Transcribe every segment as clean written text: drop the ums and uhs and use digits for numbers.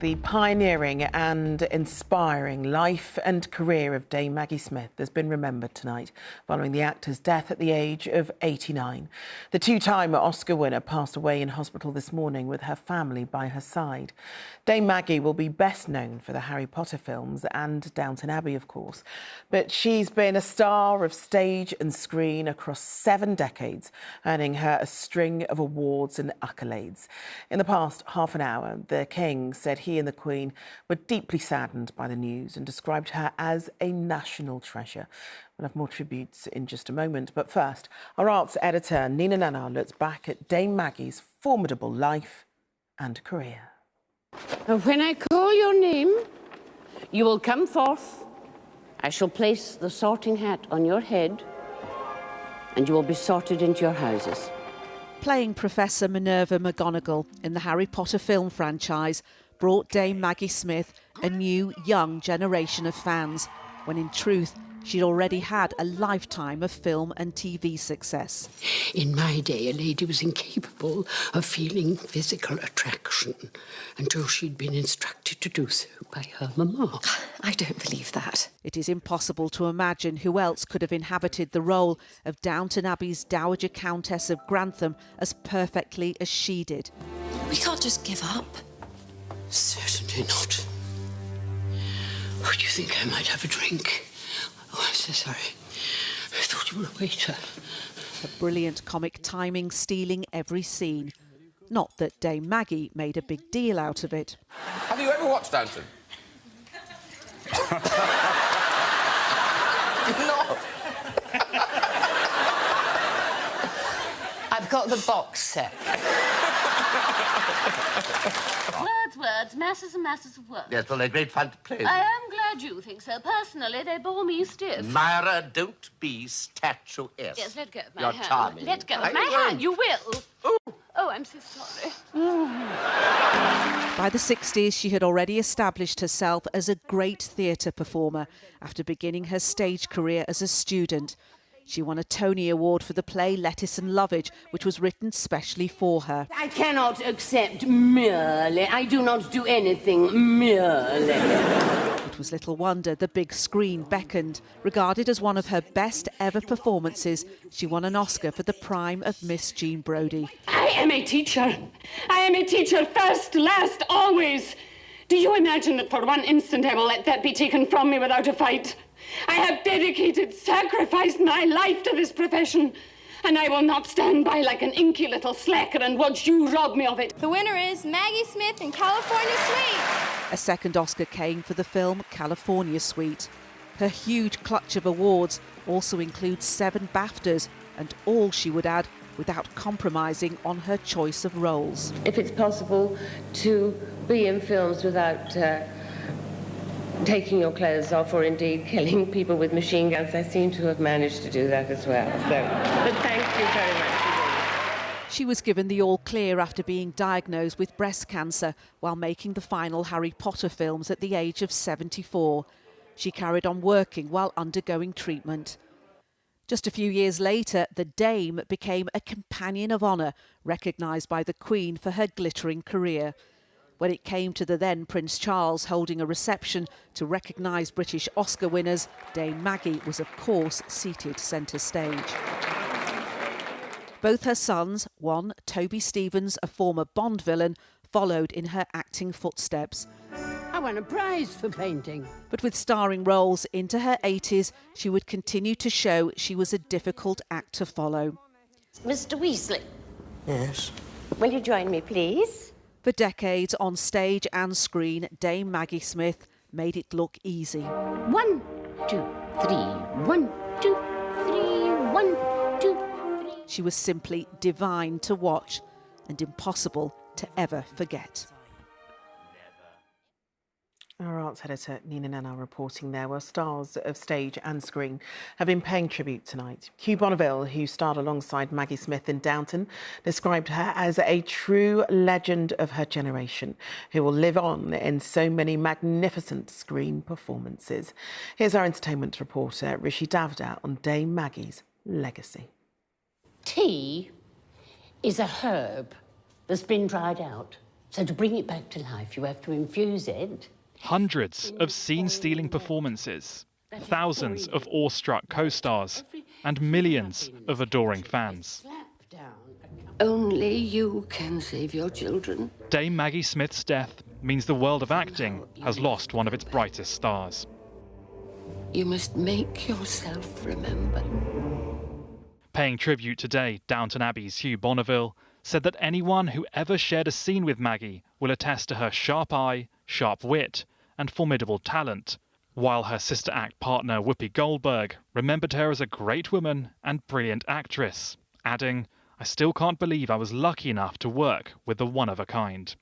The pioneering and inspiring life and career of Dame Maggie Smith has been remembered tonight following the actor's death at the age of 89. The two-time Oscar winner passed away in hospital this morning with her family by her side. Dame Maggie will be best known for the Harry Potter films and Downton Abbey, of course. But she's been a star of stage and screen across 7 decades, earning her a string of awards and accolades. In the past half an hour, the King said he and the Queen were deeply saddened by the news and described her as a national treasure. We'll have more tributes in just a moment. But first, our arts editor, Nina Nana, looks back at Dame Maggie's formidable life and career. When I call your name, you will come forth. I shall place the sorting hat on your head, and you will be sorted into your houses. Playing Professor Minerva McGonagall in the Harry Potter film franchise brought Dame Maggie Smith a new, young generation of fans, when in truth she'd already had a lifetime of film and TV success. In my day, a lady was incapable of feeling physical attraction until she'd been instructed to do so by her mamma. I don't believe that. It is impossible to imagine who else could have inhabited the role of Downton Abbey's Dowager Countess of Grantham as perfectly as she did. We can't just give up. Certainly not. Oh, do you think I might have a drink? Oh, I'm so sorry. I thought you were a waiter. A brilliant comic timing stealing every scene. Not that Dame Maggie made a big deal out of it. Have you ever watched Downton? No. I've got the box set. Words, masses and masses of words. Yes, well, they're great fun to play. I am glad you think so. Personally, they bore me stiff. Myra, don't be statuesque. Yes, let go of my You're hand. charming. Let go of I my won't. hand. You will. Ooh. Oh, I'm so sorry. By the 60s, she had already established herself as a great theatre performer after beginning her stage career as a student. She won a Tony Award for the play Lettuce and Lovage, which was written specially for her. I cannot accept merely. I do not do anything merely. It was little wonder the big screen beckoned. Regarded as one of her best ever performances, she won an Oscar for the prime of Miss Jean Brodie. I am a teacher. I am a teacher first, last, always. Do you imagine that for one instant I will let that be taken from me without a fight? I have dedicated, sacrificed my life to this profession, and I will not stand by like an inky little slacker and watch you rob me of it. The winner is Maggie Smith in California Suite. A second Oscar came for the film California Suite. Her huge clutch of awards also includes 7 BAFTAs, and all, she would add, without compromising on her choice of roles. If it's possible to be in films without taking your clothes off or indeed killing people with machine guns, I seem to have managed to do that as well. But thank you very much. She was given the all clear after being diagnosed with breast cancer while making the final Harry Potter films at the age of 74. She carried on working while undergoing treatment. Just a few years later, the Dame became a Companion of Honour, recognised by the Queen for her glittering career. When it came to the then Prince Charles holding a reception to recognise British Oscar winners, Dame Maggie was of course seated centre stage. Both her sons, one, Toby Stephens, a former Bond villain, followed in her acting footsteps. I won a prize for painting. But with starring roles into her 80s, she would continue to show she was a difficult act to follow. Mr. Weasley. Yes? Will you join me, please? For decades, on stage and screen, Dame Maggie Smith made it look easy. 1, 2, 3. 1, 2, 3. 1, 2, 3. She was simply divine to watch and impossible to ever forget. Our arts editor, Nina Nana, reporting there. Well, stars of stage and screen have been paying tribute tonight. Hugh Bonneville, who starred alongside Maggie Smith in Downton, described her as a true legend of her generation, who will live on in so many magnificent screen performances. Here's our entertainment reporter, Rishi Davda, on Dame Maggie's legacy. Tea is a herb that's been dried out. So to bring it back to life, you have to infuse it. Hundreds of scene-stealing performances, thousands of awestruck co-stars, and millions of adoring fans. Only you can save your children. Dame Maggie Smith's death means the world of acting has lost one of its brightest stars. You must make yourself remember. Paying tribute today, Downton Abbey's Hugh Bonneville said that anyone who ever shared a scene with Maggie will attest to her sharp eye, sharp wit, and formidable talent, while her sister act partner Whoopi Goldberg remembered her as a great woman and brilliant actress, adding, "I still can't believe I was lucky enough to work with the one-of-a-kind."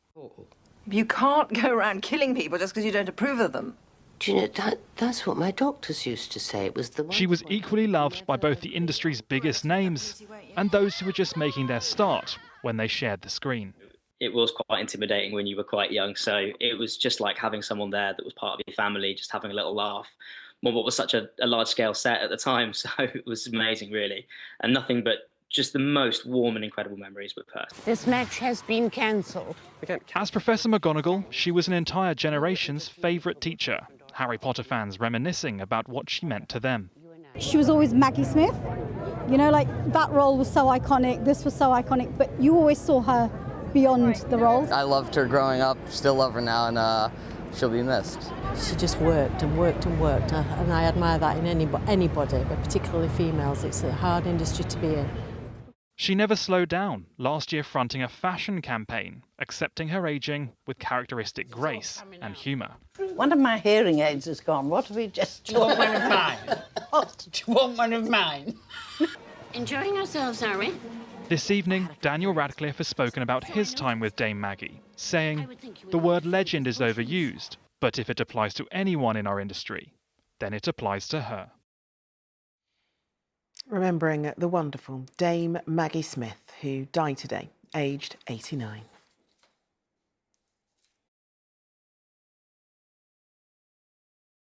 You can't go around killing people just because you don't approve of them. Do you know, that's what my doctors used to say. It was the one. She was equally loved by both the industry's biggest names and those who were just making their start when they shared the screen. It was quite intimidating when you were quite young, so it was just like having someone there that was part of your family, just having a little laugh. Well, what was such a large-scale set at the time, so it was amazing, really. And nothing but just the most warm and incredible memories with her. This match has been cancelled. As Professor McGonagall, she was an entire generation's favourite teacher, Harry Potter fans reminiscing about what she meant to them. She was always Maggie Smith. You know, like, that role was so iconic, this was so iconic, but you always saw her beyond the role. I loved her growing up, still love her now, and she'll be missed. She just worked and worked and worked, and I admire that in anybody, but particularly females. It's a hard industry to be in. She never slowed down, last year fronting a fashion campaign, accepting her ageing with characteristic grace and humour. One of my hearing aids has gone. What have we just... Do you want one of mine? What? Do you want one of mine? Enjoying ourselves, are we? This evening, Daniel Radcliffe has spoken about his time with Dame Maggie, saying, "The word legend is overused, but if it applies to anyone in our industry, then it applies to her." Remembering the wonderful Dame Maggie Smith, who died today, aged 89.